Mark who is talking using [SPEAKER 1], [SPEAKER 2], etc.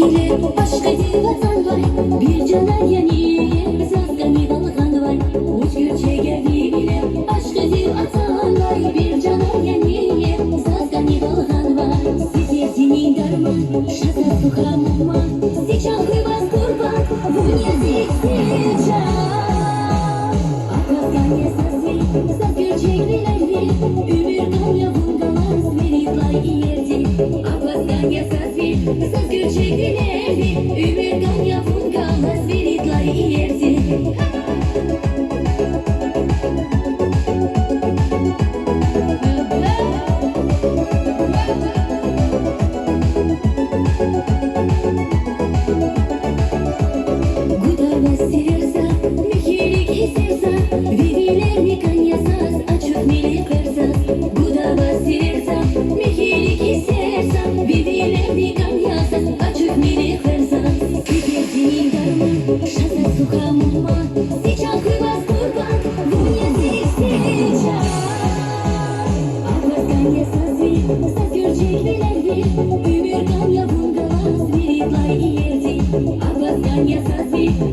[SPEAKER 1] bile başka bir vatan var. Bir canan yanı sazgani balkan var. Uç gürçe geldi bile başka bir vatan var. Bir canan yanı sazgani balkan var. Sitesinin darman şasa sukamuma. Siçaklı bas kurban bu yazik siçak. Akvaskan yasası saz gürçe bilenli. Ümür yavun galas veritlay iyerdi. Akvaskan yasası saz gürçe bilenli. Ümür yavun galas veritlay iyerdi. Akvaskan yasası